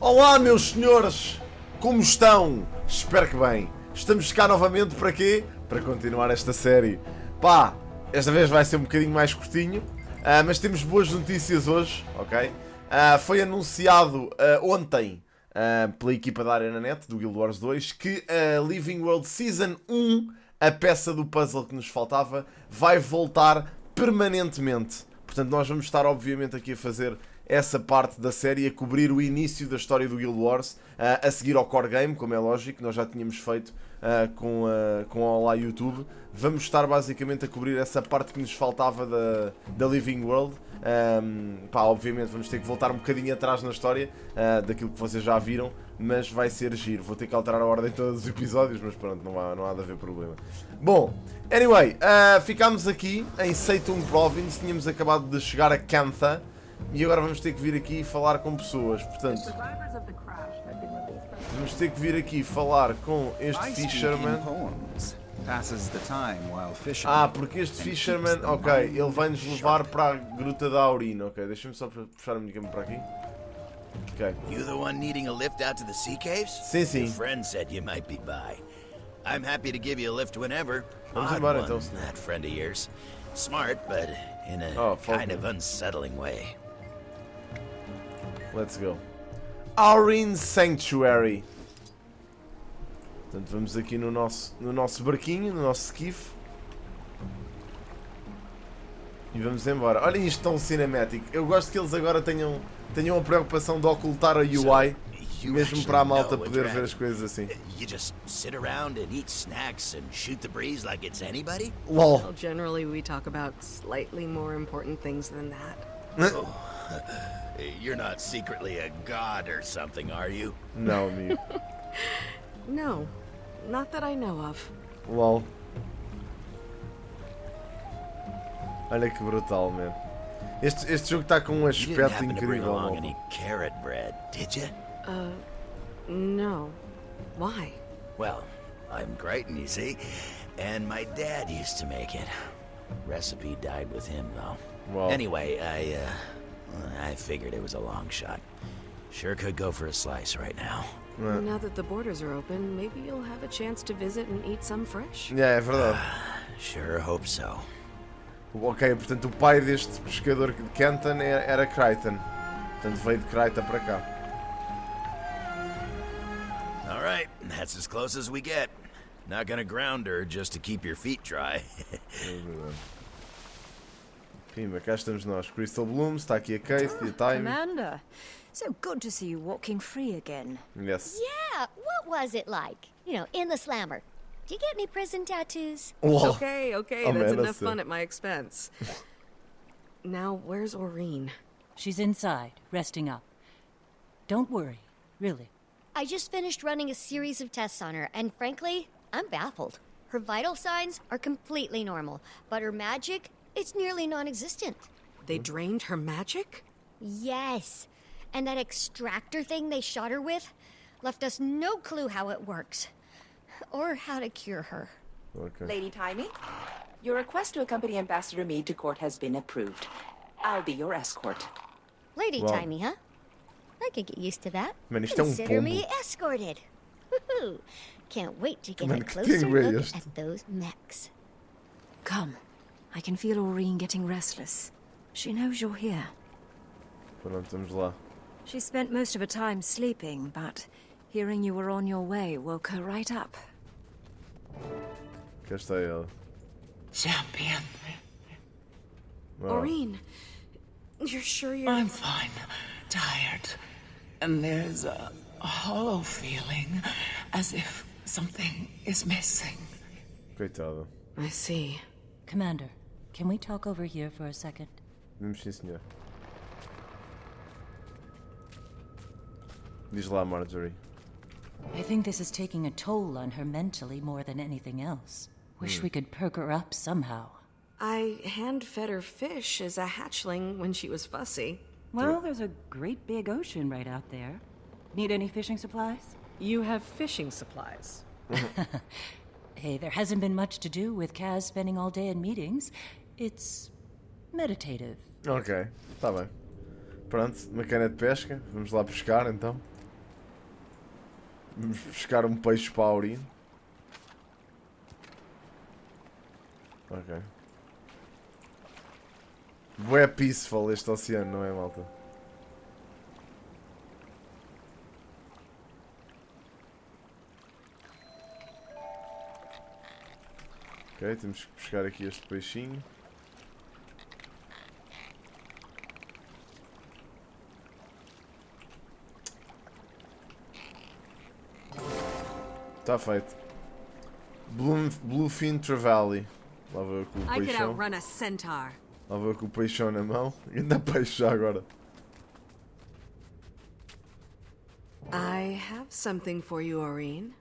Olá, meus senhores! Como estão? Espero que bem. Estamos cá novamente para quê? Para continuar esta série. Pá, esta vez vai ser um bocadinho mais curtinho, mas temos boas notícias hoje, ok? Foi anunciado ontem pela equipa da ArenaNet, do Guild Wars 2, que a Living World Season 1, a peça do puzzle que nos faltava, vai voltar permanentemente. Portanto, nós vamos estar obviamente aqui a fazer essa parte da série, a cobrir o início da história do Guild Wars, a seguir ao core game, como é lógico, nós já tínhamos feito com o Olá YouTube. Vamos estar basicamente a cobrir essa parte que nos faltava da Living World. Pá, obviamente vamos ter que voltar um bocadinho atrás na história daquilo que vocês já viram, mas vai ser giro. Vou ter que alterar a ordem de todos os episódios, mas pronto, não há de haver problema. Bom, anyway, ficámos aqui em Seitung Province, tínhamos acabado de chegar a Cantha e agora vamos ter que vir aqui falar com pessoas. Portanto, vamos ter que vir aqui falar com este Fisherman. Porque este Fisherman, ok, ele vai-nos levar para a Gruta da Aurina. Ok, deixa-me só puxar a minha câmera para aqui. Ok. You the one needing a lift out to the sea caves? Sim, sim. Your friend said you might be by. I'm happy to give you a lift whenever. Vamos Odd embora one, então, senhor. that friend of yours. Smart, but in a kind of unsettling way. Let's go. Aurine Sanctuary. Portanto, vamos aqui no nosso barquinho, no nosso skiff. E vamos embora. Olhem isto tão cinemático. Eu gosto que eles agora tenham a preocupação de ocultar a UI, mesmo para a malta poder ver as coisas assim. You just sit around and eat snacks and shoot the breeze like it's anybody? LOL. Well, generally we talk about slightly more important things than that. Oh, you're not secretly a god or something, are you? Não, amigo. No, not that I know of. LOL. Olha que brutal, man. Este jogo está com um You didn't aspecto happen to bring incrível, along malta. any carrot bread, did you? No. Why? Well, I'm Crichton, you see, and my dad used to make it. Recipe died with him, though. Wow. Anyway, I figured it was a long shot. Sure could go for a slice right now. Now that the borders are open, maybe you'll have a chance to visit and eat some fresh. É verdade. Sure hope so. Ok, portanto o pai deste pescador de Cantha era Crichton. Portanto veio de Cantha para cá. Alright, that's as close as we get. Not gonna ground her just to keep your feet dry. Pimba, cá estamos nós. Crystal Blooms, está aqui a Kate e a Time. Commander, so good to see you walking free again. Yes. Yeah, what was it like? You know, in the slammer. Do you get any prison tattoos? LOL. Okay, Oh, that's man, enough that's fun at my expense. Now, where's Aurine? She's inside, resting up. Don't worry, really. I just finished running a series of tests on her, and frankly, I'm baffled. Her vital signs are completely normal, but her magic, it's nearly non-existent. They drained her magic? Yes, and that extractor thing they shot her with left us no clue how it works. Or how to cure her. Okay. Lady Timey, your request to accompany Ambassador Meade to court has been approved. I'll be your escort. Lady Wow. Timey, huh? I could get used to that. Man, isto é Consider me pombo. escorted. Woohoo! Can't wait to get Man, a que closer pingo é look este? at those mechs. Come. I can feel Aurine getting restless. She knows you're here. Pronto, vamos lá. She spent most of her time sleeping, but hearing you were on your way woke her right up. Cá está ela. Champion, Oh. Aurine, you're sure you're... I'm fine. Tired. And there's a hollow feeling, as if something is missing. Coitada. I see. Commander, can we talk over here for a second? Vamos sim, senhor. Diz lá, Marjorie. I think this is taking a toll on her mentally more than anything else. Wish we could perk her up somehow. I hand-fed her fish as a hatchling when she was fussy. Well, there's a great big ocean right out there. Need any fishing supplies? You have fishing supplies. Hey, there hasn't been much to do with Kaz spending all day in meetings. It's meditative. Ok, está bem. Pronto, uma cana de pesca. Vamos lá pescar então. Vamos buscar um peixe para a Aurine. Ok. Bué peaceful este oceano, não é, malta? Ok, temos que buscar aqui este peixinho. Está feito. Bluefin Trevally. Lá vou eu com o I could peixão. outrun a centaur. Lá vou eu com o peixão na mão. E ainda peixe já agora. I have something for you, Aurine.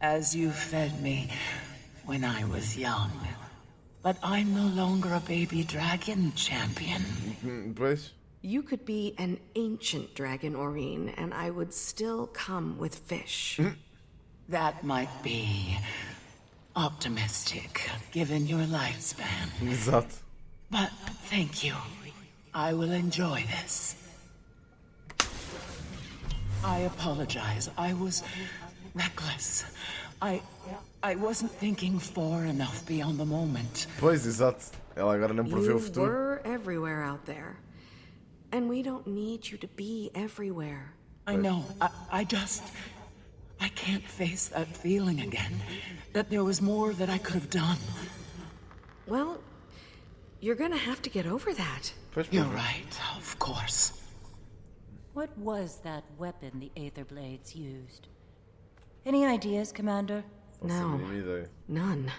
As you fed me when I was young. But I'm no longer a baby dragon champion. Depois? You could be an ancient dragon, Aurine, and I would still come with fish. That might be optimistic, given your lifespan. Exato. But thank you. I will enjoy this. I apologize. I was reckless. I wasn't thinking far enough beyond the moment. Pois, exato. Ela agora não prevê o You futuro. were everywhere out there. And we don't need you to be everywhere. I know. I can't face that feeling again. That there was more that I could have done. Well, you're gonna have to get over that. Pois, You're right, of course. What was that weapon the Aether Blades used? Any ideas, Commander? No, Faço a mínima ideia. none.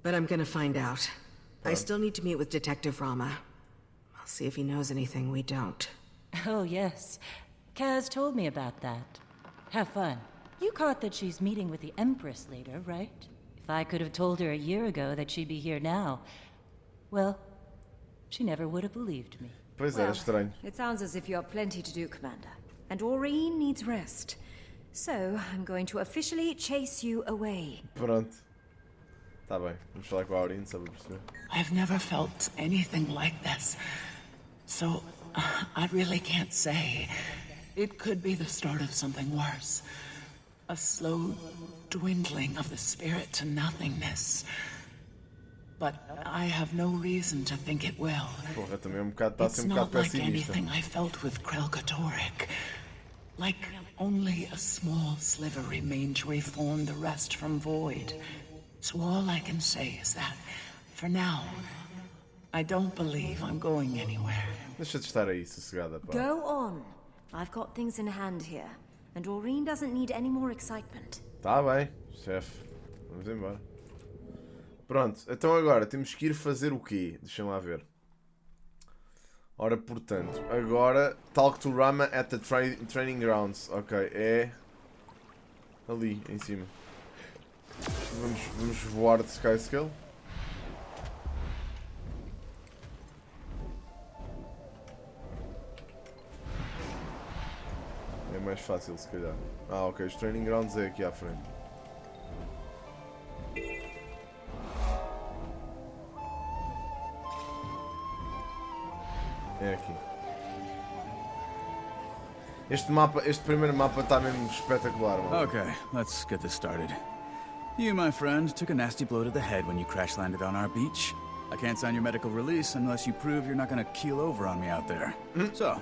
But I'm gonna find out. I still need to meet with Detective Rama. I'll see if he knows anything we don't. Oh, yes. Kaz told me about that. Have fun. You caught that she's meeting with the Empress later, right? If I could have told her a year ago that she'd be here now, well, she never would have believed me. Pois era estranho. It sounds as if you have plenty to do, Commander. And Aurine needs rest. So, I'm going to officially chase you away. Pronto. Tá bem. Vamos falar com a Aurine, só para perceber. I've never felt anything like this. So, I really can't say. It could be the start of something worse. A slow dwindling of the spirit to nothingness. But I have no reason to think it will. Porra, também está a It's ser um bocado not like pessimista. anything I felt with Krelkatoric. Like only a small sliver remained to reform the rest from void. So all I can say is that, for now, I don't believe I'm going anywhere. Deixa de estar aí, sossegada, pá. Go on. I've got things in hand here. And Aurine doesn't need any more excitement. Tá bem, chefe. Vamos embora. Pronto, então agora temos que ir fazer o quê? Deixa-me lá ver. Ora, portanto, agora talk to Rama at the training grounds. Ok, é ali, em cima. Vamos voar de Skyscale. É mais fácil, se calhar. Ah, ok, os training grounds é aqui à frente. É aqui. Este primeiro mapa está mesmo espetacular, mano. Okay, let's get this started. You, my friend, took a nasty blow to the head when you crash landed on our beach. I can't sign your medical release unless you prove you're not gonna keel over on me out there. So,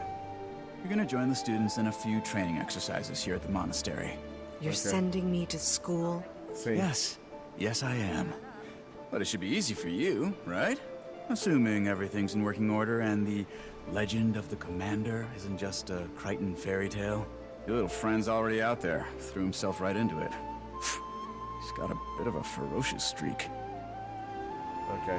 you're gonna join the students in a few training exercises here at the monastery. You're sending me to school? Sim. Yes, I am. But it should be easy for you, right? Assuming everything's in working order and the legend of the commander isn't just a Crichton fairy tale. Your little friend's already out there, threw himself right into it. He's got a bit of a ferocious streak. Ok.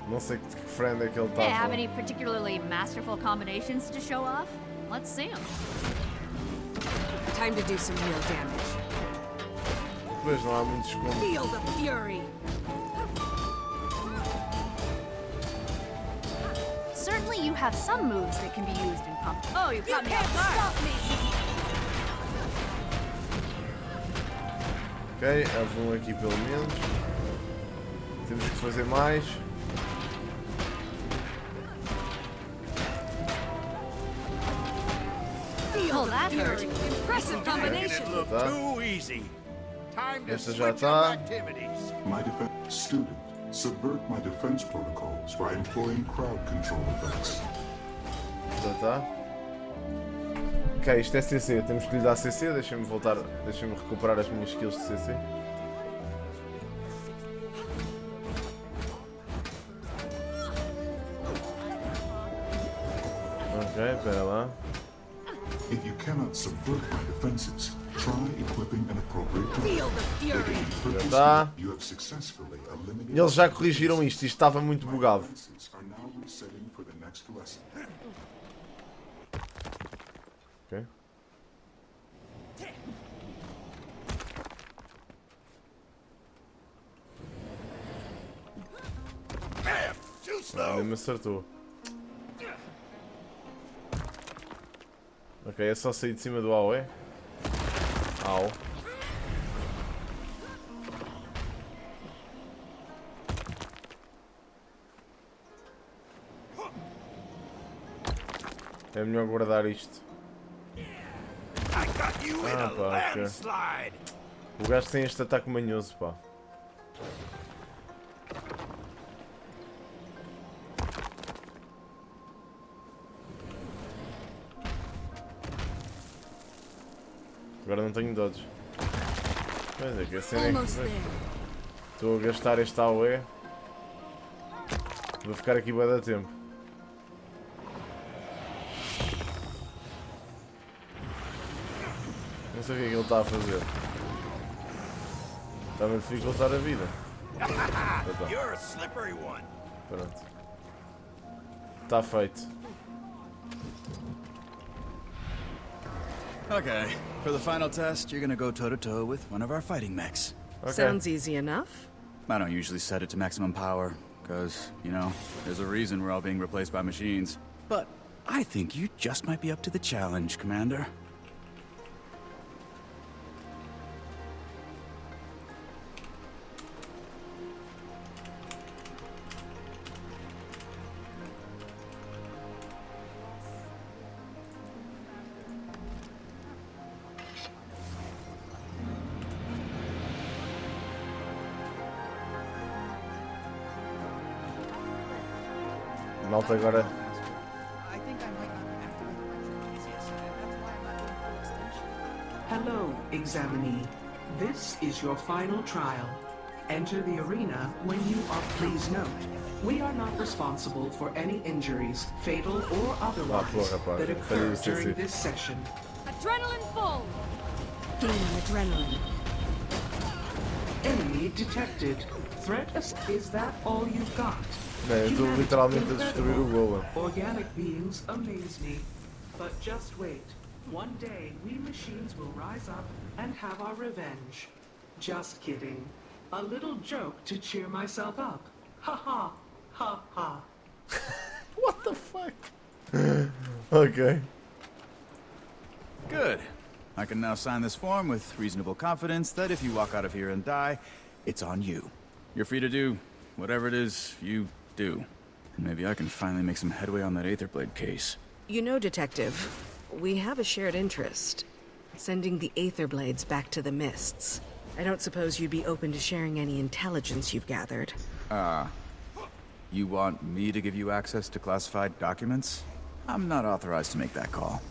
Não sei que friend é que ele está Hey, a have falar. any particularly masterful combinations to show off? Let's see them. Time to do some real damage. Pois não há muitos segundos. Feel the fury! Certainly you have some moves that can be used in comp. Oh, you caught me off guard. Ok, houve um aqui pelo menos. Temos que fazer mais. Hold Oh, that hurt. Impressive combination. Tá. Too easy. Time to Esta já switch tá. up activities. My defense student, subvert my defense protocols by employing crowd control effects. Já tá. Ok, isto é CC, temos que lhe dar CC, deixa-me voltar, deixa-me recuperar as minhas skills de CC. Ok, espera lá. If you cannot subvert my defenses, try equipping an appropriate weapon. Já tá. You have successfully eliminated. Eles já corrigiram isto estava muito bugado. Defenses are now resetting for the next lesson. Ok. Too Ah, slow. ele me acertou. Ok, é só sair de cima do AOE. Au. É melhor guardar isto. I got you in Ah, a pá, ok. landslide. O gajo tem este ataque manhoso, pá. Agora não tenho dodge. Mas é que a cena é que... Estou a gastar este AOE. Vou ficar aqui bué da tempo. Não sei o que é que ele está a fazer. Está-me a dificultar a vida. Tá. You're a slippery one. Pronto. Está feito. Okay, for the final test, you're gonna go toe-to-toe with one of our fighting mechs. Ok. Sounds easy enough. I don't usually set it to maximum power, because, you know, there's a reason we're all being replaced by machines. But I think you just might be up to the challenge, Commander. Malta agora. I think I might not activate the electric easiest, and that's why I'm not going full extension. Hello, examinee. This is your final trial. Enter the arena when you are. Please note, we are not responsible for any injuries, fatal or otherwise, that occur during this session. Adrenaline full. Gain on adrenaline. Enemy detected. Threat is that all you've got? Bem, eu estou literalmente a destruir o golem. Organic beings amaze me. But just wait. One day, we machines will rise up and have our revenge. Just kidding. A little joke to cheer myself up. Ha ha. Ha ha. What the fuck? Ok. Good. I can now sign this form with reasonable confidence that if you walk out of here and die, it's on you. You're free to do whatever it is you do. And maybe I can finally make some headway on that Aetherblade case. You know, Detective, we have a shared interest. Sending the Aetherblades back to the Mists. I don't suppose you'd be open to sharing any intelligence you've gathered. You want me to give you access to classified documents? I'm not authorized to make that call.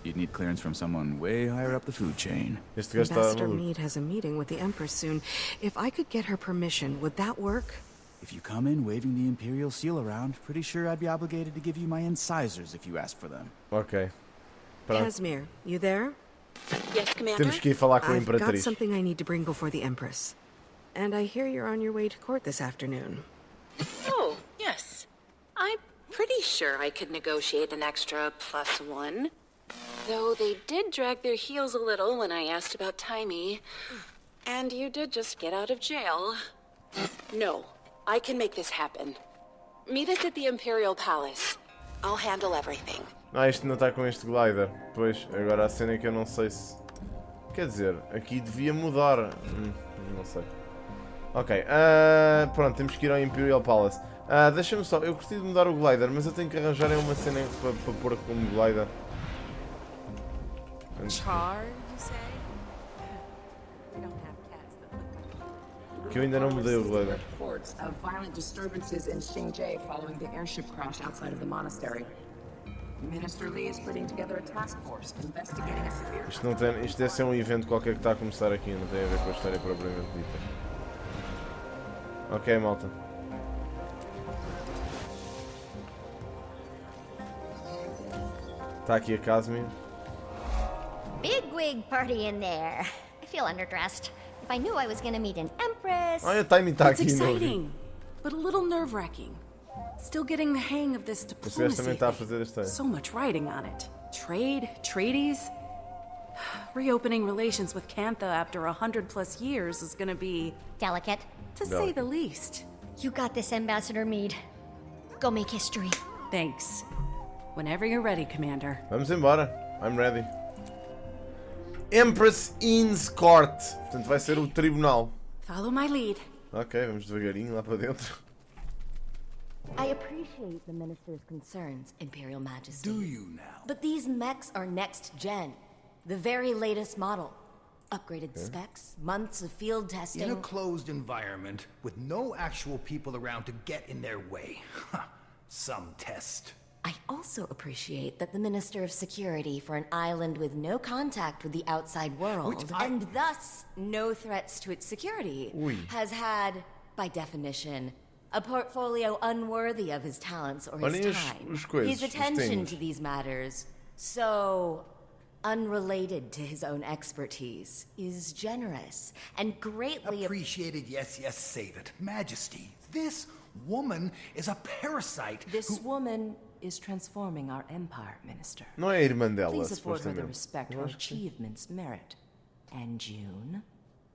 You'd need clearance from someone way higher up the food chain. Ambassador Meade has a meeting with the Empress soon. If I could get her permission, would that work? If you come in waving the Imperial seal around, pretty sure I'd be obligated to give you my incisors if you ask for them. Ok. Pronto. Casimir, you there? Yes, Commander? Temos que ir falar com a I've got Imperatriz. something I need to bring before the Empress. And I hear you're on your way to court this afternoon. Oh, yes. I'm pretty sure I could negotiate an extra +1. Though they did drag their heels a little when I asked about Timey. And you did just get out of jail. No, I can make this happen. Meet us at the Imperial Palace. I'll handle everything. Ah, isto não está com este glider. Pois, agora a cena é que eu não sei se... Quer dizer, aqui devia mudar. Não sei. Ok, pronto, temos que ir ao Imperial Palace. Deixa-me só, eu gostei de mudar o glider, mas eu tenho que arranjar uma cena para pôr como glider. char, you say? We don't have cats that look like Que eu ainda não mudei o relógio. Reports of violent disturbances in Xingjie following the airship crash outside of the monastery. Minister Li is putting together a task force investigating a severe... Isto deve ser um evento qualquer que está a começar aqui, não tem a ver com a história propriamente dita. Ok, malta. Está aqui a Casimir. Bigwig party in there. I feel underdressed. If I knew I was gonna meet an empress... Olha, o timing está It's aqui, não. exciting, but a little nerve-wracking. Still getting the hang of this Você também diplomacy. está a fazer esta. So much writing on it. Trade, treaties. Reopening relations with Cantha after 100+ years is gonna be... Delicate. To say the least. You got this, Ambassador Meade. Go make history. Thanks. Whenever you're ready, Commander. Vamos embora. I'm ready. Empress In's Court. Portanto, vai ser o tribunal. Follow my lead. Ok, vamos devagarinho lá para dentro. I appreciate the Minister's concerns, Imperial Majesty. Do you now? But these mechs are next gen. The very latest model. Upgraded specs, months of field testing. In a closed environment, with no actual people around to get in their way. Some test. I also appreciate that the Minister of Security for an island with no contact with the outside world, and thus no threats to its security, has had, by definition, a portfolio unworthy of his talents or his time. His attention to these matters, so unrelated to his own expertise, is generous and greatly appreciated. Yes, save it. Majesty, this woman is a parasite. This woman is transforming our empire, Minister. Não é a irmã dela, Please afford her the supostamente. respect her achievements merit. And June,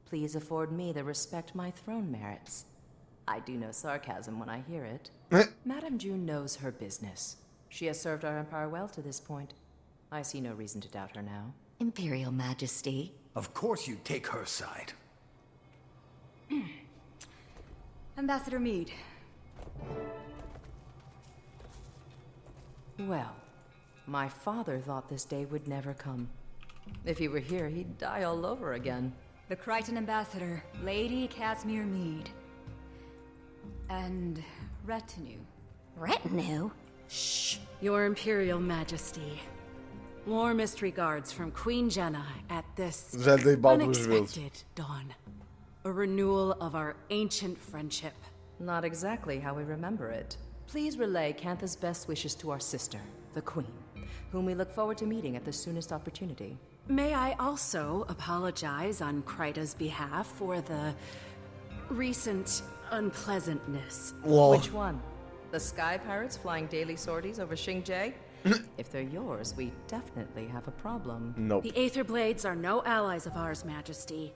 please afford me the respect my throne merits. I do know sarcasm when I hear it. Madame June knows her business. She has served our empire well to this point. I see no reason to doubt her now. Imperial Majesty. Of course you take her side. Ambassador Meade. Well, my father thought this day would never come. If he were here, he'd die all over again. The Crichton Ambassador, Lady Casimir Meade. And retinue. Retinue? Shh, Your Imperial Majesty. Warmest regards from Queen Jenna at this Já dei balde duas vezes. unexpected dawn. A renewal of our ancient friendship. Not exactly how we remember it. Please relay Cantha's best wishes to our sister, the Queen, whom we look forward to meeting at the soonest opportunity. May I also apologize on Kryta's behalf for the recent unpleasantness. Which one? The Sky Pirates flying daily sorties over Xingjie? If they're yours, we definitely have a problem. Nope. The Aether Blades are no allies of ours, Majesty.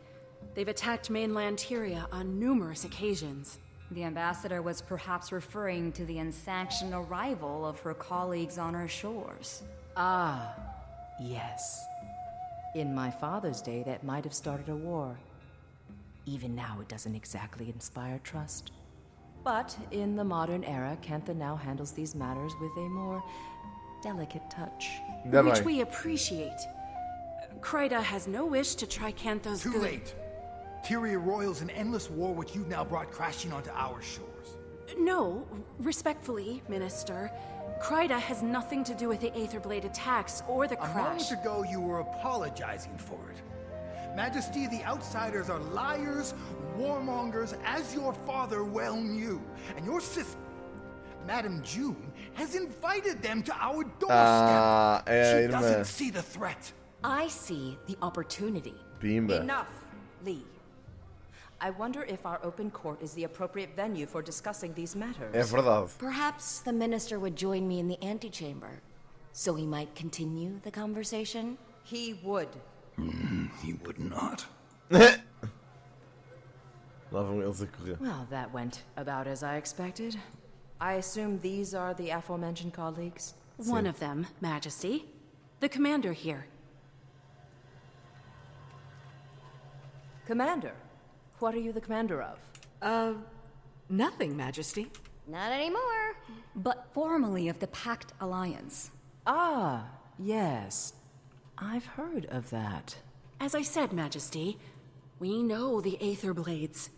They've attacked mainland Tyria on numerous occasions. The ambassador was perhaps referring to the unsanctioned arrival of her colleagues on our shores. Ah, yes. In my father's day, that might have started a war. Even now, it doesn't exactly inspire trust. But in the modern era, Cantha now handles these matters with a more delicate touch. Which we appreciate. Kryta has no wish to try Cantha's Too late. Tyria Royal's an endless war which you've now brought crashing onto our shores. No, respectfully, Minister. Kryta has nothing to do with the Aetherblade attacks or the A crash. moment ago, you were apologizing for it. Majesty, the outsiders are liars, warmongers, as your father well knew. And your sister, Madame June, has invited them to our doorstep. She doesn't see the threat. I see the opportunity. Pimba. Enough, Lee. I wonder if our open court is the appropriate venue for discussing these matters. É verdade. Perhaps the Minister would join me in the antechamber, so we might continue the conversation? He would. He would not. Lá vão eles a correr. Well, that went about as I expected. I assume these are the aforementioned colleagues? One of them, Majesty. The commander here. Commander? What are you the commander of? Nothing, Majesty. Not anymore. But formally of the Pact Alliance. Ah, yes. I've heard of that. As I said, Majesty, we know the Aether Blades.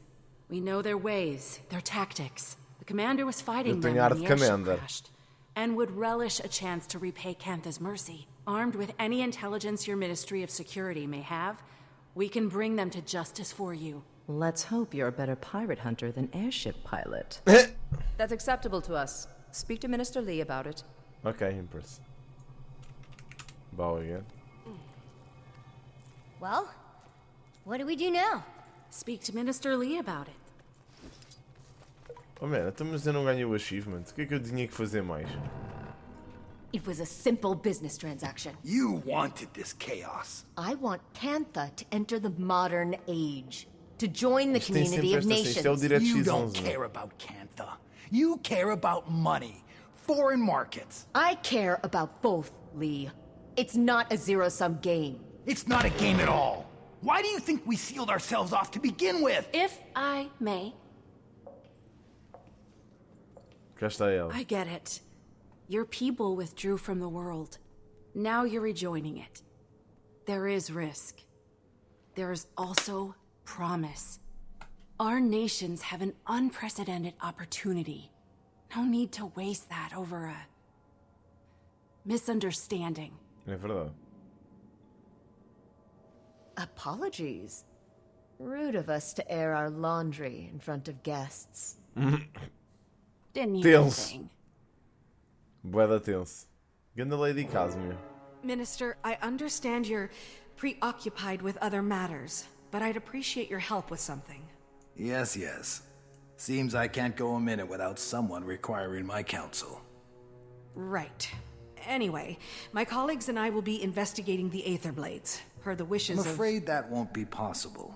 We know their ways, their tactics. The commander was fighting them when the airship crashed, and would relish a chance to repay Cantha's mercy. Armed with any intelligence your Ministry of Security may have, we can bring them to justice for you. Let's hope you're a better pirate hunter than airship pilot. That's acceptable to us. Speak to Minister Lee about it. Okay, Empress. Bow again. Well, what do we do now? Speak to Minister Lee about it. Oh, man, então, mas eu não ganhei o achievement. O que é que eu tinha que fazer mais? It was a simple business transaction. You wanted this chaos. I want Cantha to enter the modern age, to join the community of nations. You don't care about Cantha. You care about money, foreign markets. I care about both, Lee. It's not a zero-sum game. It's not a game at all. Why do you think we sealed ourselves off to begin with? If I may. Cá está ela. I get it. Your people withdrew from the world. Now you're rejoining it. There is risk. There is also promise. Our nations have an unprecedented opportunity. No need to waste that over a misunderstanding. É verdade. Apologies. Rude of us to air our laundry in front of guests. Didn't even Tense. think. Bué tense. Ganda Lady Casimir. Minister, I understand you're preoccupied with other matters, but I'd appreciate your help with something. Yes, yes. Seems I can't go a minute without someone requiring my counsel. Right. Anyway, my colleagues and I will be investigating the Aether Blades, per the wishes I'm afraid that won't be possible.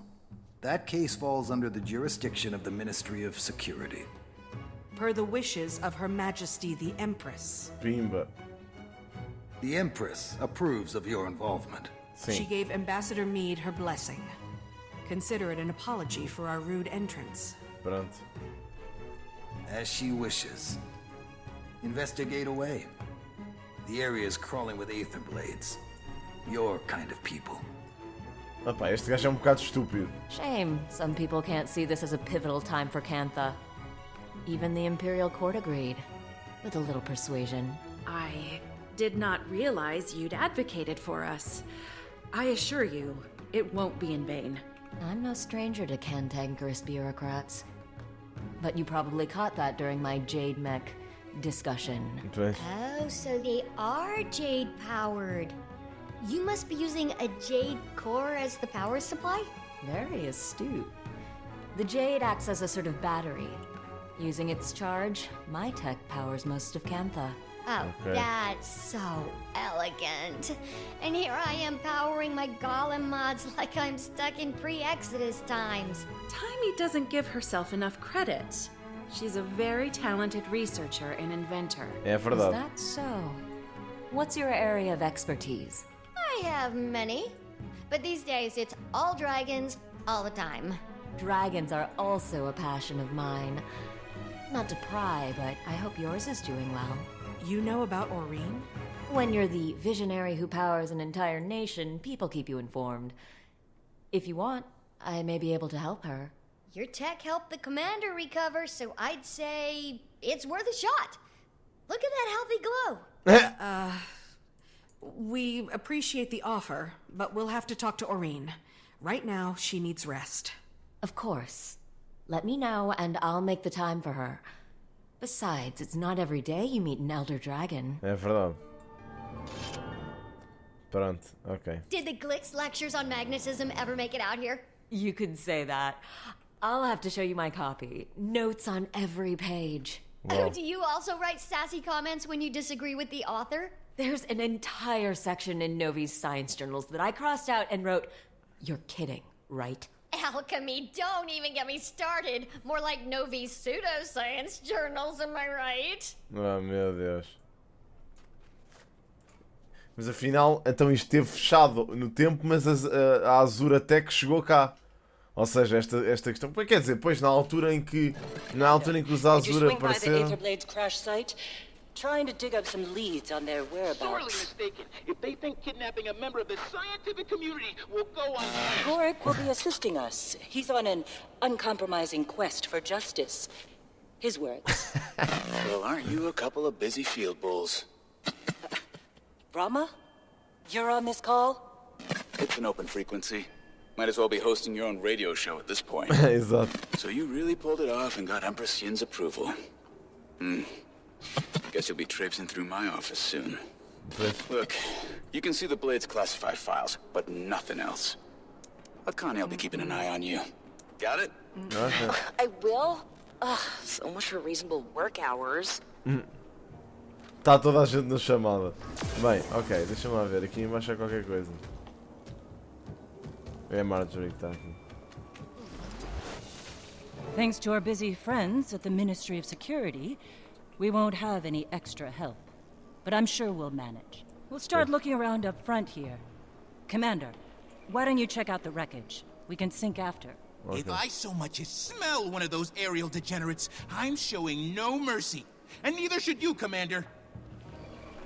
That case falls under the jurisdiction of the Ministry of Security. Per the wishes of Her Majesty the Empress. Pimba. The Empress approves of your involvement. She gave Ambassador Meade her blessing. Consider it an apology for our rude entrance. Pronto. As she wishes. Investigate away. The area is crawling with Aether Blades. Your kind of people. Opa, este gajo é bocado estúpido. Shame some people can't see this as a pivotal time for Cantha. Even the Imperial Court agreed, with a little persuasion. I did not realize you'd advocated for us. I assure you, it won't be in vain. I'm no stranger to cantankerous bureaucrats. But you probably caught that during my Jade Mech discussion. Oh, so they are Jade-powered. You must be using a Jade core as the power supply? Very astute. The Jade acts as a sort of battery. Using its charge, my tech powers most of Cantha. Oh, that's so elegant. And here I am powering my golem mods like I'm stuck in pre-Exodus times. Taimi doesn't give herself enough credit. She's a very talented researcher and inventor. É verdade. Is that so? What's your area of expertise? I have many. But these days, it's all dragons, all the time. Dragons are also a passion of mine. Not to pry, but I hope yours is doing well. You know about Aurene? When you're the visionary who powers an entire nation, people keep you informed. If you want, I may be able to help her. Your tech helped the commander recover, so I'd say it's worth a shot. Look at that healthy glow. We appreciate the offer, but we'll have to talk to Aurene. Right now, she needs rest. Of course. Let me know, and I'll make the time for her. Besides, it's not every day you meet an elder dragon. É verdade. Pronto, ok. Did the Glix lectures on magnetism ever make it out here? You could say that. I'll have to show you my copy. Notes on every page. Oh, do you also write sassy comments when you disagree with the author? There's an entire section in Novi's science journals that I crossed out and wrote, "You're kidding, right?" Alchemy, don't even get me started. More like Novi's pseudoscience journals, am I right? Oh, meu Deus. Mas afinal, então isto esteve fechado no tempo, mas a Azura Tech chegou cá. Ou seja, esta questão... Quer dizer, pois na altura em que os Azura apareceram... trying to dig up some leads on their whereabouts. Sorely mistaken. If they think kidnapping a member of the scientific community will go on. Gorik will be assisting us. He's on an uncompromising quest for justice. His words. Well, aren't you a couple of busy field bulls? Rama? You're on this call? It's an open frequency. Might as well be hosting your own radio show at this point. Exato. So you really pulled it off and got Empress Yin's approval. Guess you'll be traipsing through my office soon. Look, you can see the Blade's classified files, but nothing else. Connie'll be keeping an eye on you. Got it? Okay. I will? Ugh, so much for reasonable work hours. Tá toda a gente na chamada. Bem, ok, deixa-me lá ver. Aqui embaixo há qualquer coisa. É a Marjorie que está aqui. Thanks to our busy friends at the Ministry of Security, we won't have any extra help. But I'm sure we'll manage. We'll start looking around up front here. Commander, why don't you check out the wreckage? We can sync after. Okay. If I so much as smell one of those aerial degenerates, I'm showing no mercy. And neither should you, Commander.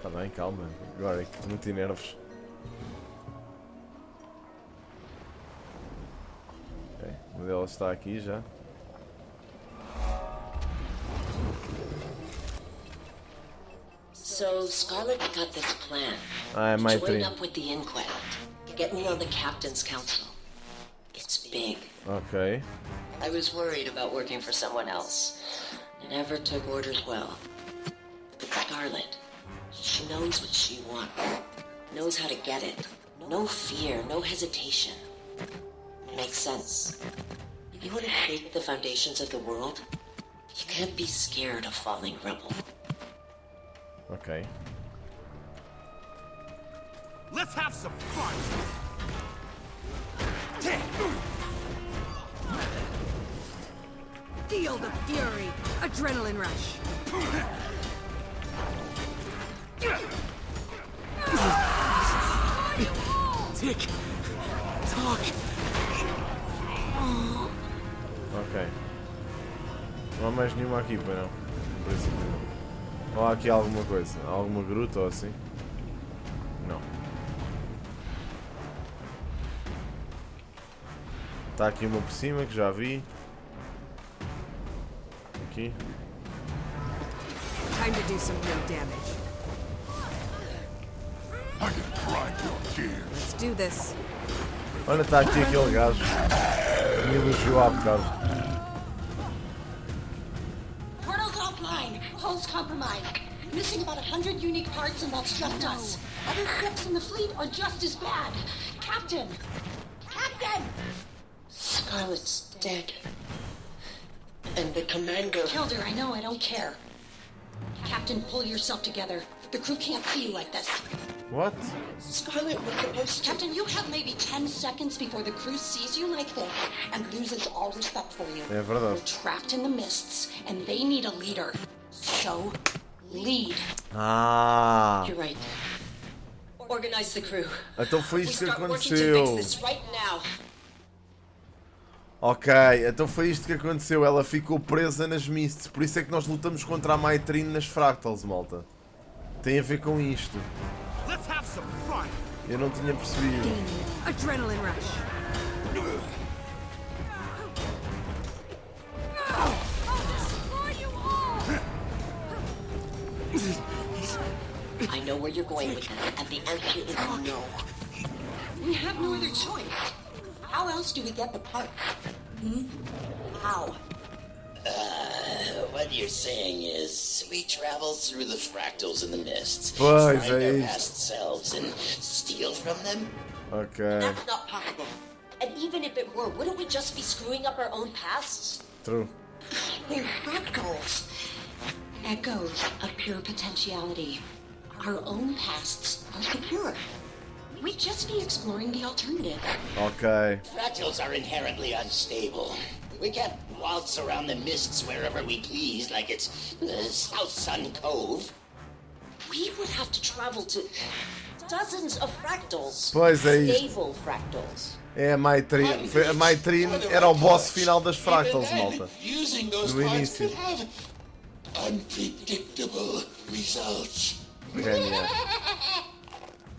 Tá bem, calma. Agora, muito nervos. Ok, uma delas está aqui já. So Scarlet got this plan. Join up with the inquest. Get me on the captain's council. It's big. Ok. I was worried about working for someone else. I never took orders well. But Scarlet, she knows what she wants. Knows how to get it. No fear, no hesitation. Makes sense. You want to shake the foundations of the world? You can't be scared of falling rubble. Ok. Let's have some fun. Feel the fury. Adrenaline rush. Tick. Tock. Ok. Não há mais nenhuma aqui, pois não? Em princípio não. Ou há aqui alguma coisa? Alguma gruta ou assim? Não. Está aqui uma por cima que já vi. Aqui. Time to do some real damage. Let's do this. Olha, está aqui aquele gajo. Me elogiou há bocado. Portal's offline. Hull's compromised. Missing about 100 unique parts, and that's just us. Other ships in the fleet are just as bad. Captain! Captain! Scarlet's dead. And the commander... Killed her, I know, I don't care. Captain, pull yourself together. The crew can't see you like this. What? Scarlet was supposed to... Captain, you have maybe 10 seconds before the crew sees you like this and loses all respect for you. É verdade. We're trapped in the mists, and they need a leader. So, lead. Ah! You're right. Organize the crew. Então foi isto que We start working to aconteceu. fix this right now. Ok, então foi isto que aconteceu. Ela ficou presa nas mists. Por isso é que nós lutamos contra a Maitrine nas Fractals, malta. Tem a ver com isto. Eu não tinha percebido. Adrenaline rush. I know where you're going with this, and the answer is no. We have no other choice. How else do we get the part? How? What you're saying is we travel through the fractals in the mists, Pois find é our isto. past selves and steal from them? Ok. That's not possible. And even if it were, wouldn't we just be screwing up our own pasts? True. They're fractals. Echoes of pure potentiality. Our own pasts are secure. We'd just be exploring the alternative. Ok. Fractals are inherently unstable. We can't waltz around the mists wherever we please like it's South Sun Cove. We would have to travel to dozens of fractals. Pois é isto. Stable fractals. É a Maitrine. A Maitrine era o boss final das Fractals, malta. Using those No parts início. could have Unpredictable results.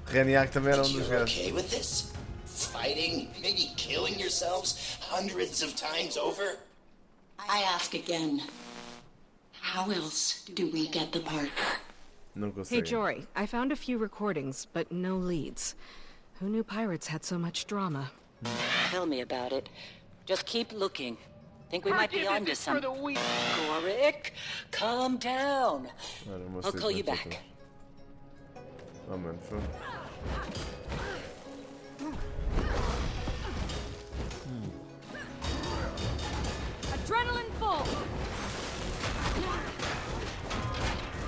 Reniak também era um dos You're gajos. okay with this? Fighting, maybe killing yourselves hundreds of times over? I ask again. How else do we get the part? Não Hey, consigo. Jory, I found a few recordings, but no leads. Who knew pirates had so much drama? Tell me about it. Just keep looking. Think we might be Part, onto this is for something. the weak. Gorick, calm down. Ora, uma I'll call you sequência back. toda. Oh, mano, foi. Adrenaline full!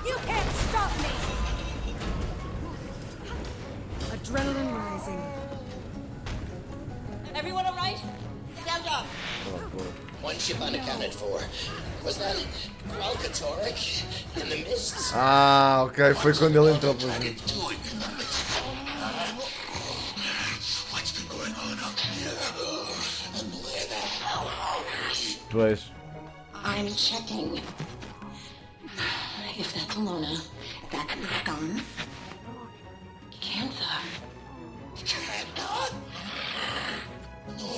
You can't stop me! Adrenaline rising. Everyone all right? Down dog. One ship unaccounted for. Was that Gralkatoric in the mists? Ah, ok, foi quando ele entrou para mim. What's been going on up here? And where the hell are we? Pois. I'm checking. If that's Alona, that could have gone. Cantha. Cantha? No.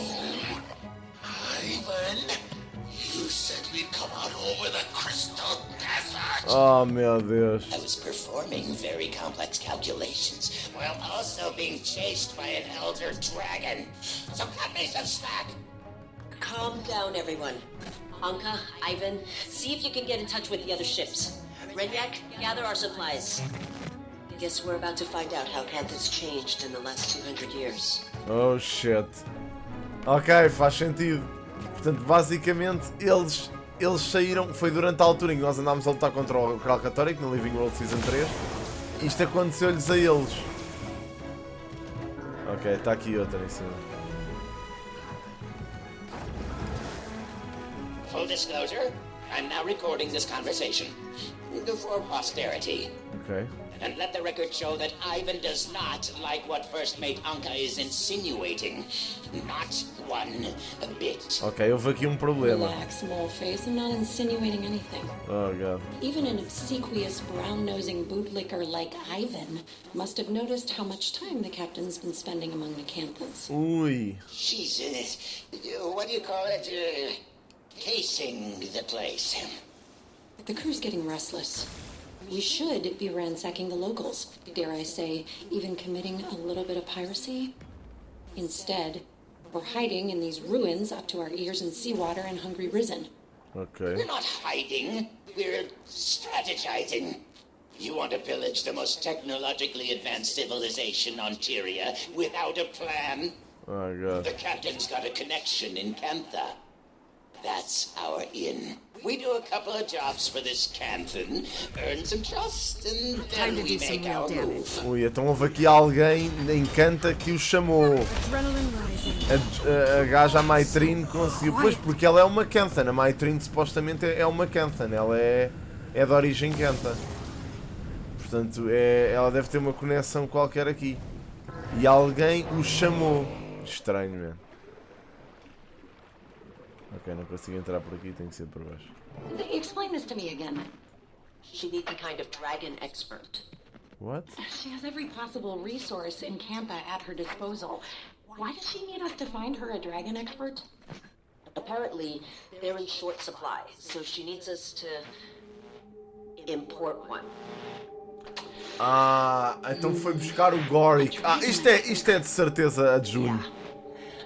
Ivan, you said we'd come out over the Crystal Desert. Oh, meu Deus. I was performing very complex calculations while also being chased by an elder dragon. So cut me some slack. Calm down, everyone. Anka, Ivan, see if you can get in touch with the other ships. Redyak, gather our supplies. Guess we're about to find out how Cantha's changed in the last 200 years. Oh, shit. Ok, faz sentido. Portanto, basicamente, eles saíram. Foi durante a altura em que nós andámos a lutar contra o Gralkatoric no Living World Season 3. Isto aconteceu-lhes a eles. Ok, está aqui outra em cima. Full disclosure, I'm now recording this conversation for posterity. Ok. And let the record show that Ivan does not like what First Mate Anka is insinuating. Not one bit. Ok, houve aqui um problema. Relax, moleface. I'm not insinuating anything. Oh, God. Even an obsequious, brown-nosing bootlicker like Ivan must have noticed how much time the captain's been spending among the Canthans. Ui. She's, what do you call it? Casing the place. The crew's getting restless. We should be ransacking the locals. Dare I say, even committing a little bit of piracy? Instead, we're hiding in these ruins up to our ears in seawater and hungry risen. Ok. We're not hiding. We're strategizing. You want to pillage the most technologically advanced civilization on Tyria without a plan? Oh, God. The captain's got a connection in Cantha. That's our in. We do a couple of jobs for this Canthan, earn some trust, and then we make our move. Ui, então houve aqui alguém em Cantha que o chamou. A gaja Maitrine conseguiu. Pois, porque ela é uma Canthan. A Maitrine supostamente é uma Canthan. Ela é de origem Cantha. Portanto, ela deve ter uma conexão qualquer aqui. E alguém o chamou. Estranho, mesmo. Ok, não consigo entrar por aqui, tem que ser por baixo. Explain this to me again. She needs a kind of dragon expert. What? She has every possible resource in Cantha at her disposal. Why does she need us to find her a dragon expert? Apparently, they're in short supply, so she needs us to import one. Ah, então foi buscar o Gorick. Ah, isto é de certeza a de junho.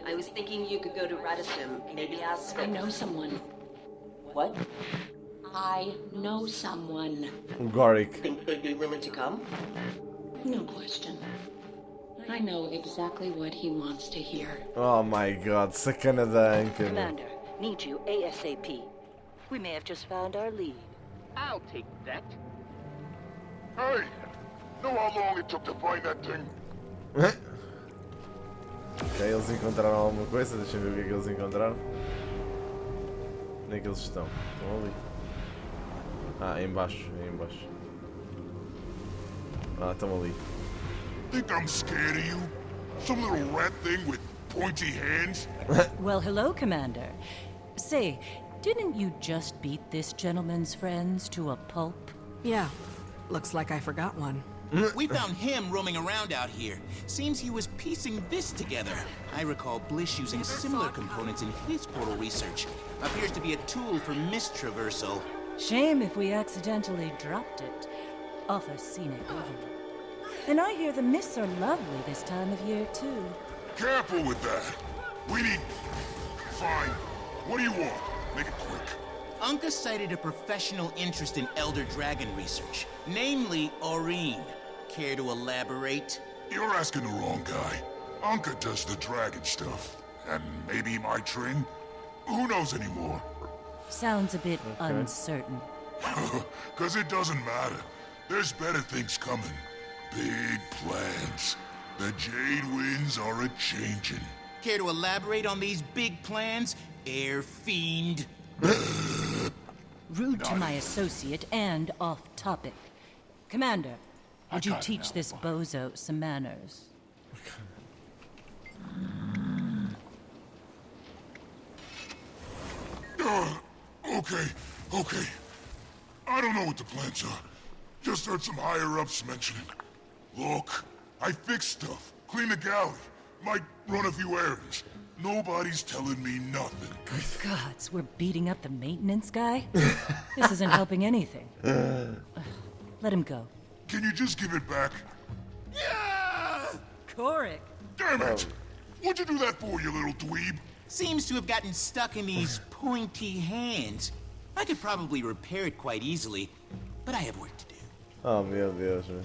I was thinking you could go to Radisson, maybe ask... I know someone. What? I know someone. O Gorick. Think they'd be willing to come? No question. I know exactly what he wants to hear. Oh my God, sacana da Anka. Commander, need you ASAP. We may have just found our lead. I'll take that. Hey! Know how long it took to find that thing? Ok, eles encontraram alguma coisa, deixa-me ver o que é que eles encontraram. Onde é que eles estão? Estão ali. Ah, é em baixo, Ah, estão ali. Think I'm scared of you? Some little rat thing with pointy hands? Well, hello, Commander. Say, Didn't you just beat this gentleman's friends to a pulp? Yeah. Looks like I forgot one. We found him roaming around out here. Seems he was piecing this together. I recall Blish using similar components in his portal research. Appears to be a tool for mist traversal. Shame if we accidentally dropped it off a scenic overlook. And I hear the mists are lovely this time of year, too. Careful with that. We need... Fine. What do you want? Make it quick. Unka cited a professional interest in Elder Dragon research, namely Aurene. Care to elaborate? You're asking the wrong guy. Unka does the dragon stuff. And maybe my Tring? Who knows anymore? Sounds a bit uncertain. 'Cause it doesn't matter. There's better things coming. Big plans. The Jade Winds are a-changin'. Care to elaborate on these big plans, Air Fiend? Rude to my associate and off-topic. Commander, would you teach this bozo some manners? Okay. I don't know what the plans are. Just heard some higher-ups mentioning. Look, I fix stuff, clean the galley, might run a few errands. Nobody's telling me nothing. Gods, we're beating up the maintenance guy? This isn't helping anything. Let him go. Can you just give it back? Yeah! Korik! Damn it! What'd you do that for, you little dweeb? Seems to have gotten stuck in these pointy hands. I could probably repair it quite easily, but I have work to do. Oh, meu Deus, man.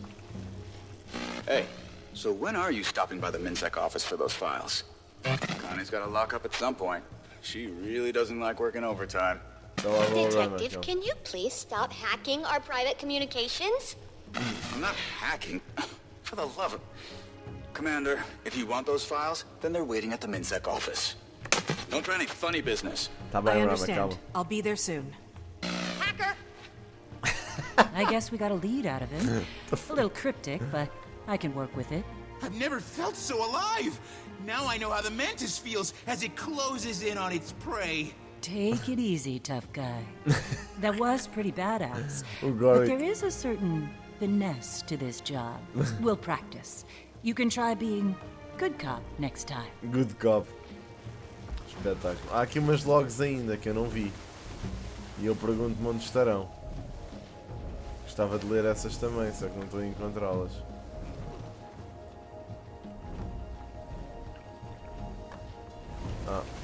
Hey, so when are you stopping by the MinSec office for those files? Connie's got to lock up at some point. She really doesn't like working overtime. Detective, can you please stop hacking our private communications? I'm not hacking. For the love of... Commander, if you want those files, then they're waiting at the MinSec office. Don't try any funny business. I understand. I'll be there soon. Hacker! I guess we got a lead out of him. A little cryptic, but I can work with it. I've never felt so alive! Now I know how the Mantis feels as it closes in on its prey. Take it easy, tough guy. That was pretty badass. Oh, But there is a certain finesse to this job. We'll practice. You can try being good cop next time. Good cop. Espetáculo. Há aqui umas logs ainda que eu não vi. E eu pergunto-me onde estarão. Gostava de ler essas também, só que não estou a encontrá-las.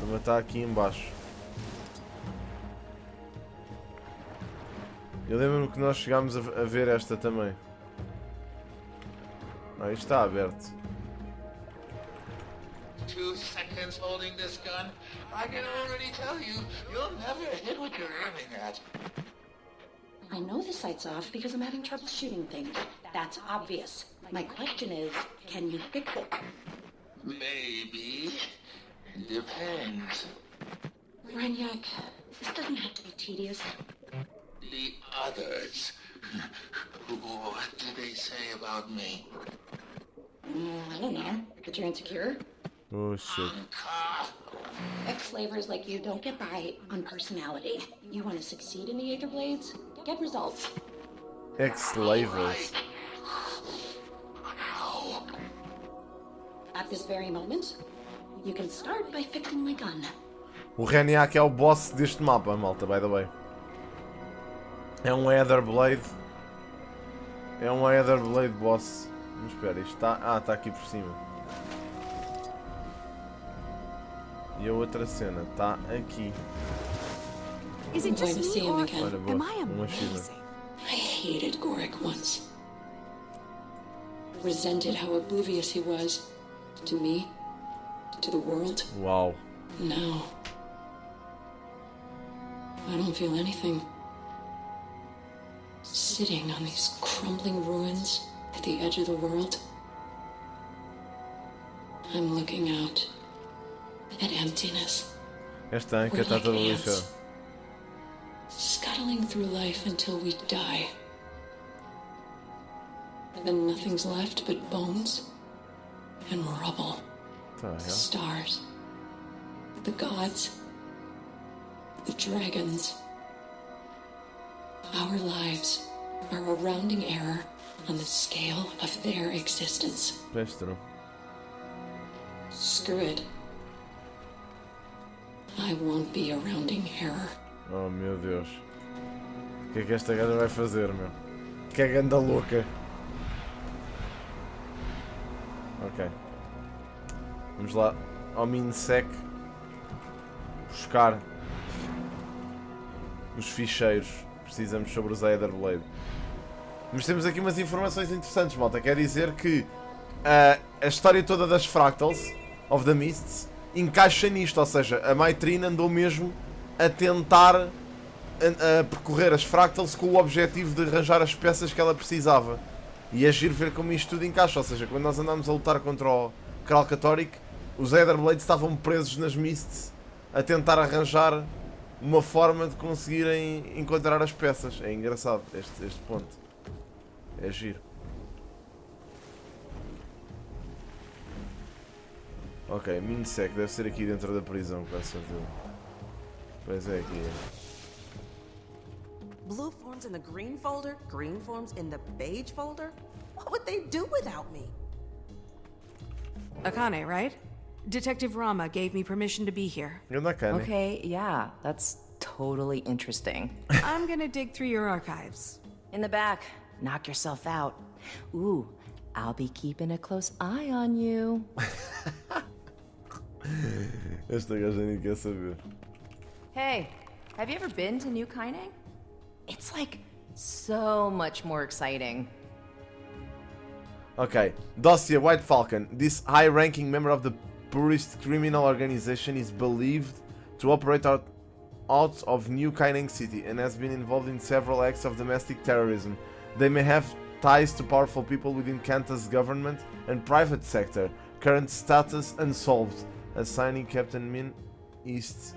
Uma está aqui embaixo. Eu lembro-me que nós chegámos a ver esta também. Isto está aberto. 2 seconds holding this gun, I can already tell you, you'll never hit what you're aiming at. I know the sight's off because I'm having trouble shooting things. That's obvious. My question is, can you fix it? Maybe. Depends. Renyak, this doesn't have to be tedious. The others. What did they say about me? I don't know. That you're insecure? Oh shit. Ex-slavers like you don't get by on personality. You want to succeed in the Aether Blades? Get results. Ex-slavers. At this very moment, you can start by fixing my gun. O Reniak é o boss deste mapa, malta, by the way. É um Aether Blade. É um Aether Blade boss. Mas espera, isto está... está aqui por cima. E a outra cena está aqui. Is it just me or Olha, boa. am I Um achievement. amazing? I hated Gorik once. Resented how oblivious he was. To me. To the world. Uau. Now, I don't feel anything. Sitting on these crumbling ruins at the edge of the world, I'm looking out at emptiness. Esta anca está toda lixada. Scuttling through life until we die. And then nothing's left but bones and rubble. Tá, The stars. The gods. The dragons. Our lives are a rounding error on the scale of their existence. Pestro. Screw it. I won't be a rounding error. Oh meu Deus. O que é que esta gaja vai fazer, meu? Que é ganda louca. Ok. Vamos lá ao Minsec buscar os ficheiros que precisamos sobre os Aetherblade. Mas temos aqui umas informações interessantes, malta. Quer dizer que a história toda das Fractals of the Mists encaixa nisto, ou seja, a Maitrine andou mesmo a tentar a percorrer as Fractals com o objetivo de arranjar as peças que ela precisava. E é giro ver como isto tudo encaixa, ou seja, quando nós andámos a lutar contra o Kralkatorrik, os Aetherblades estavam presos nas Mists a tentar arranjar uma forma de conseguirem encontrar as peças. É engraçado este ponto. É giro. Ok, Minsec deve ser aqui dentro da prisão, com certeza. Pois é, aqui é. Blue forms in the green folder, green forms in the beige folder? What would they do without me? Akane, right? Detective Rama gave me permission to be here. You're not Akane. Okay, yeah, that's totally interesting. I'm gonna dig through your archives. In the back, knock yourself out. Ooh, I'll be keeping a close eye on you. Esta gaja nem quer saber. Hey, have you ever been to New Kaineng? It's like so much more exciting. Okay, Dossier White Falcon. This high-ranking member of the purist criminal organization is believed to operate out of New Kaineng City and has been involved in several acts of domestic terrorism. They may have ties to powerful people within Cantha's government and private sector. Current status unsolved. Assigning Captain Min East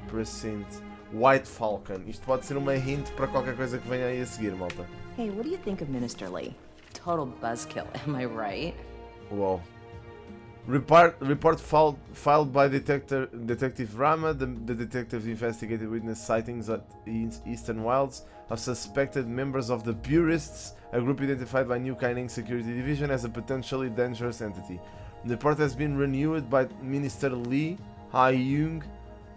Precinct. White Falcon. Isto pode ser uma hint para qualquer coisa que venha aí a seguir, malta. Hey, what do you think of Minister Lee? Total buzzkill, am I right? Wow. Report filed by Detective Rama. The detective investigated witness sightings at Eastern Wilds of suspected members of the Purists, a group identified by New Kaineng Security Division as a potentially dangerous entity. The report has been renewed by Minister Lee Hai-Yung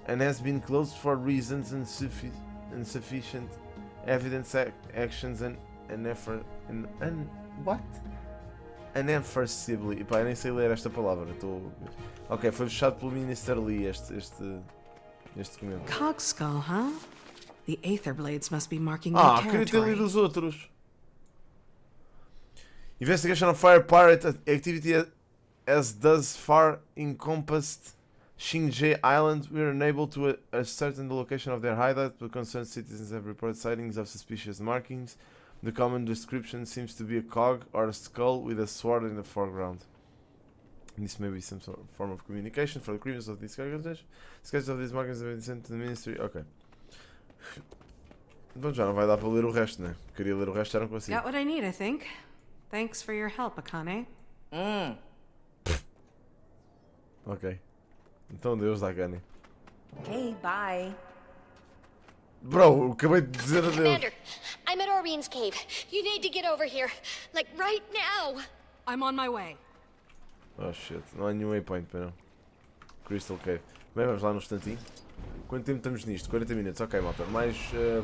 and has been closed for reasons insufficient evidence actions and what? Unenforceably. Pá, eu nem sei ler esta palavra. Ok, foi fechado pelo Minister Lee este documento. Cogskull, huh? The Aetherblades must be marking their territory. Queria ter lido os outros. Investigation of Fire Pirate activity as thus far encompassed Xingzhe Island. We are unable to ascertain the location of their hideout, but concerned citizens have reported sightings of suspicious markings. The common description seems to be a cog or a skull with a sword in the foreground. This may be some sort of form of communication for the criminals of these characters. Sketches of these markings have been sent to the ministry. Ok. Então já não vai dar para ler o resto, né? Queria ler o resto, já não consigo. Got what I need, I think. Thanks for your help, Akane. Ok. Então Deus dá Akane. Okay, bye. Bro, acabei de dizer adeus. Commander, I'm at Orion's cave. You need to get over here. Like, right now. I'm on my way. Oh shit, não há nenhum waypoint para não. Crystal Cave. Bem, vamos lá num instantinho. Quanto tempo estamos nisto? 40 minutos. Ok, malta.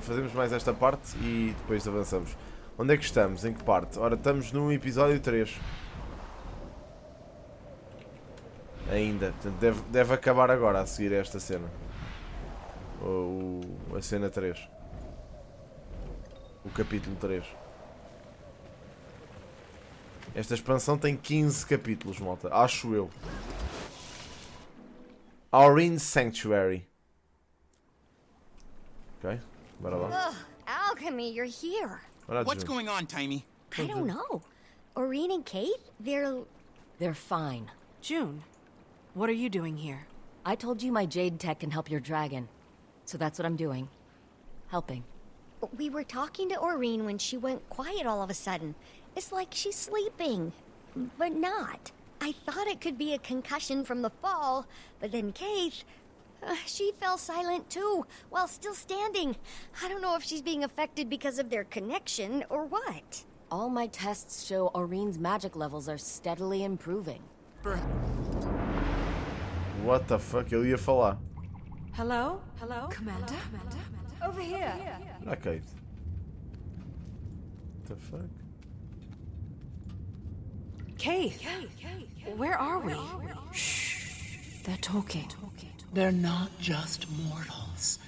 Fazemos mais esta parte e depois avançamos. Onde é que estamos? Em que parte? Ora, estamos no episódio 3. Ainda. Portanto, deve acabar agora a seguir esta cena. A cena 3. O capítulo 3. Esta expansão tem 15 capítulos, malta. Acho eu. Aurine Sanctuary. Ok, bora lá. Alchemy, you're here. What's going on, Timey? I don't know. Orine and Kate, They're fine. June, what are you doing here? I told you my jade tech can help your dragon. So that's what I'm doing. Helping. We were talking to Orine when she went quiet all of a sudden. It's like she's sleeping, but not. I thought it could be a concussion from the fall, but then Kate... She fell silent too, while still standing. I don't know if she's being affected because of their connection or what. All my tests show Aureen's magic levels are steadily improving. What the fuck? Ele ia falar. Hello? Hello? Commander? Over here. Ok. What the fuck? Keith, where are we? Shh. They're talking. They're not just mortals.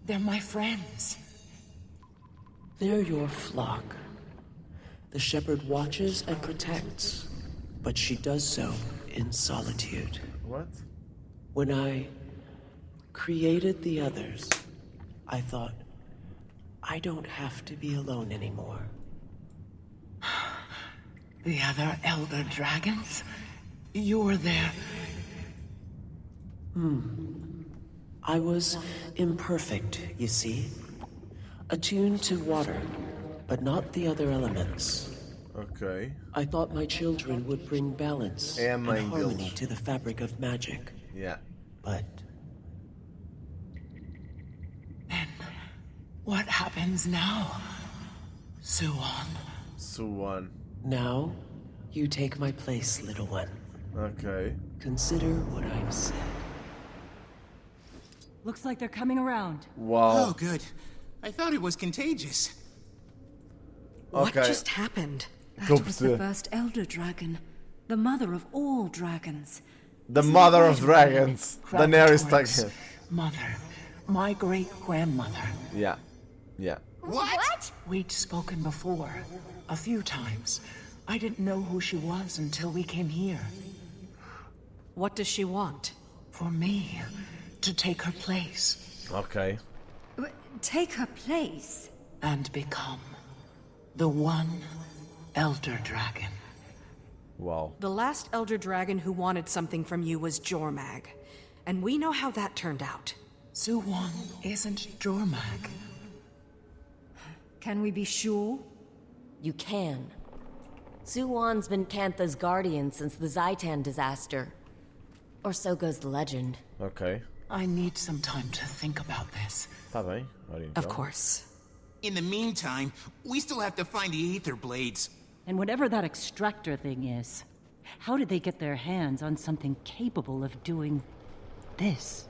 They're my friends. They're your flock. The shepherd watches and protects, but she does so in solitude. What? When I created the others, I thought, I don't have to be alone anymore. The other elder dragons? You're there. I was imperfect, you see. Attuned to water, but not the other elements. Ok. I thought my children would bring balance and mãe harmony deles. to the fabric of magic. Yeah. But... then, what happens now, Suwon? Suwon. Now, you take my place, little one. Ok. Consider what I've said. Looks like they're coming around. Wow. Oh, good. I thought it was contagious. What Ok. just happened? Estou a That was the perceber. first elder dragon. The mother of all dragons. The Mother of Dragons. Daenerys Kratoris, Targaryen. Mother. My great-grandmother. Yeah. Yeah. What? We'd spoken before. A few times. I didn't know who she was until we came here. What does she want? For me to take her place. Ok. Take her place. And become the one elder dragon. Wow. The last Elder Dragon who wanted something from you was Jormag. And we know how that turned out. Suwon isn't Jormag. Can we be sure? You can. Suwon's been Cantha's guardian since the Zaitan disaster. Or so goes the legend. Ok. I need some time to think about this. Tá bem. Ora então. Of course. In the meantime, we still have to find the Aether Blades. And whatever that extractor thing is, how did they get their hands on something capable of doing this?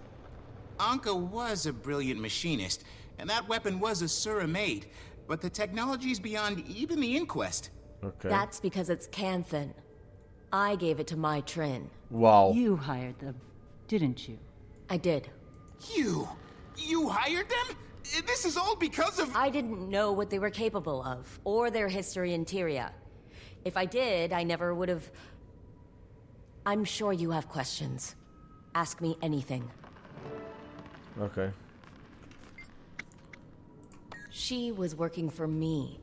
Anka was a brilliant machinist, and that weapon was a Sura-made, but the technology's beyond even the Inquest. Ok. That's because it's Canthan. I gave it to my Trin. Wow. You hired them, didn't you? I did. You hired them? This is all because of... I didn't know what they were capable of, or their history in Tyria. If I did, I never would have... I'm sure you have questions. Ask me anything. Ok. She was working for me.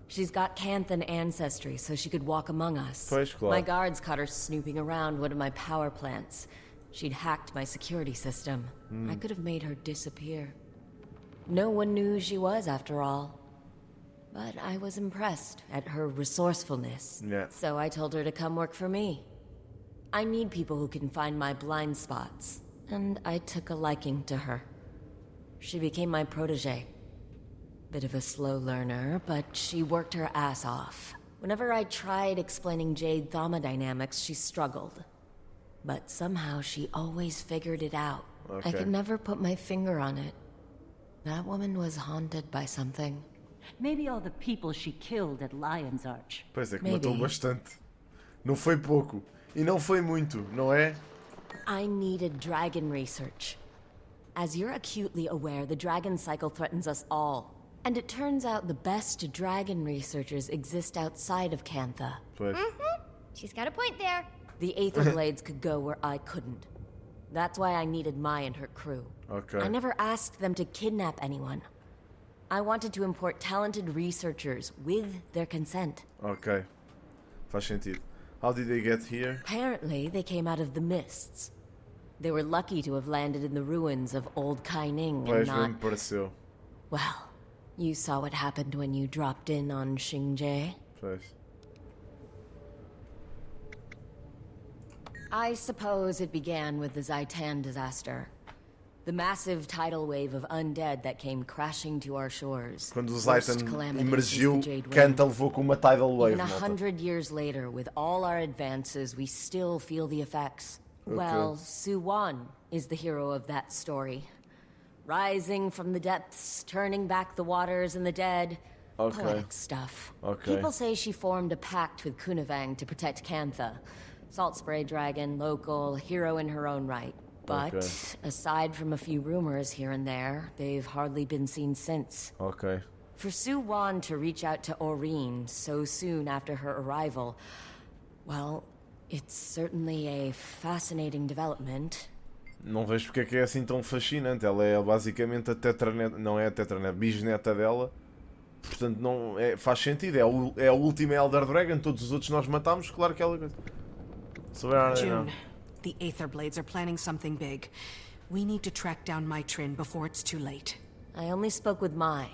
She's got Canthan ancestry, so she could walk among us. Pois, claro. My guards caught her snooping around one of my power plants. She'd hacked my security system. I could have made her disappear. No one knew who she was, after all. But I was impressed at her resourcefulness. Yeah. So I told her to come work for me. I need people who can find my blind spots. And I took a liking to her. She became my protege. Bit of a slow learner, but she worked her ass off. Whenever I tried explaining Jade thermodynamics, she struggled. But somehow she always figured it out. I Okay. could never put my finger on it. That woman was haunted by something. Maybe all the people she killed at Lion's Arch. Pois é, que Maybe. matou bastante. Não foi pouco. E não foi muito, não é? I needed dragon research. As you're acutely aware, the dragon cycle threatens us all. And it turns out the best dragon researchers exist outside of Cantha. Pois. She's got a point there. The Aether Blades could go where I couldn't. That's why I needed Mai and her crew. Ok. I never asked them to kidnap anyone. I wanted to import talented researchers with their consent. Ok. Faz sentido. How did they get here? Apparently, they came out of the mists. They were lucky to have landed in the ruins of Old Kaining and Pois, not... bem me pareceu. Well, you saw what happened when you dropped in on Xingje. Pois. I suppose it began with the Zaitan disaster. The massive tidal wave of undead that came crashing to our shores. Quando o Zayton emergiu, Cantha levou com uma tidal wave. Even 100 years later, with all our advances, we still feel the effects. Okay. Well, Su-Wan is the hero of that story. Rising from the depths, turning back the waters and the dead. Okay. Poetic stuff. Okay. People say she formed a pact with Kunavang to protect Cantha. Salt Spray Dragon, local, hero in her own right. But, aside from a few rumors here and there, they've hardly been seen since. Okay. For Su-Wan to reach out to Aurene so soon after her arrival, well, it's certainly a fascinating development. Não vejo porque é que é assim tão fascinante. Ela é basicamente a tetraneta, não é a tetraneta, bisneta dela. Portanto, não é, faz sentido. É a última Elder Dragon. Todos os outros nós matámos. Claro que ela... June, the Aether Blades are planning something big. We need to track down my Trin before it's too late. I only spoke with Mai,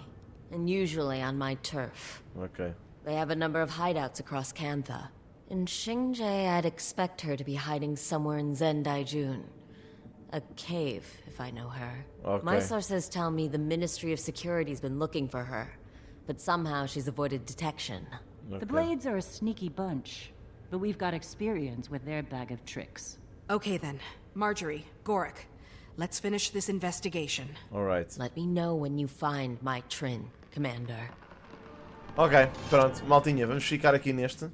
and usually on my turf. Okay. They have a number of hideouts across Cantha. In Xingje, I'd expect her to be hiding somewhere in Zendaijun. A cave, if I know her. Okay. My sources tell me the Ministry of Security's been looking for her, but somehow she's avoided detection. The Blades are a sneaky bunch, but we've got experience with their bag of tricks. Okay then, Marjorie, Gorik, let's finish this investigation. Alright. Let me know when you find my Trin, Commander. Ok, pronto, maltinha, vamos ficar aqui neste.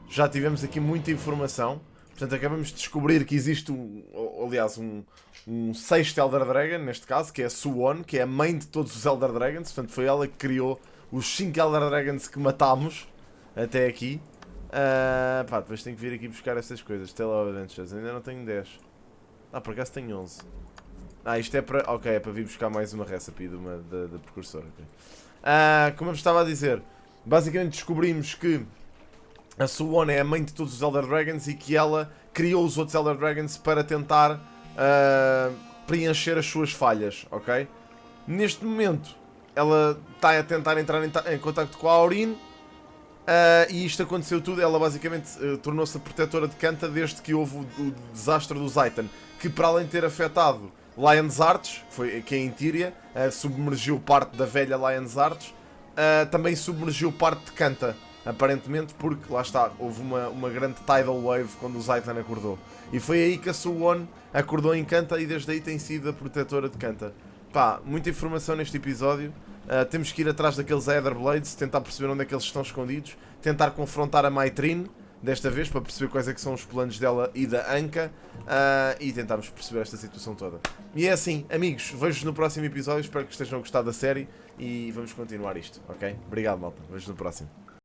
Já tivemos aqui muita informação. Portanto, acabamos de descobrir que existe um sexto Elder Dragon, neste caso, que é a Su-Wan, que é a mãe de todos os Elder Dragons. Portanto, foi ela que criou os 5 Elder Dragons que matámos até aqui. Pá, depois tenho que vir aqui buscar estas coisas. Tale Adventures, ainda não tenho 10. Por acaso tenho 11. Isto é para... Ok, é para vir buscar mais uma recipe da precursora. Okay. Como eu vos estava a dizer, basicamente descobrimos que a Su-Wan é a mãe de todos os Elder Dragons e que ela criou os outros Elder Dragons para tentar preencher as suas falhas, ok? Neste momento, ela está a tentar entrar em contacto com a Aurene e isto aconteceu tudo. Ela basicamente tornou-se a protetora de Cantha desde que houve o desastre do Zayton, que para além de ter afetado Lion's Arts, que é em Tíria, submergiu parte da velha Lion's Arts, também submergiu parte de Cantha. Aparentemente, porque, lá está, houve uma grande tidal wave quando o Zayton acordou. E foi aí que a Su-Wan acordou em Cantha e desde aí tem sido a protetora de Cantha. Pá, muita informação neste episódio. Temos que ir atrás daqueles Aether Blades, tentar perceber onde é que eles estão escondidos, tentar confrontar a Maitrin, desta vez, para perceber quais é que são os planos dela e da Anka, e tentarmos perceber esta situação toda. E é assim, amigos, vejo-vos no próximo episódio, espero que estejam a gostar da série e vamos continuar isto, ok? Obrigado, malta, vejo-vos no próximo.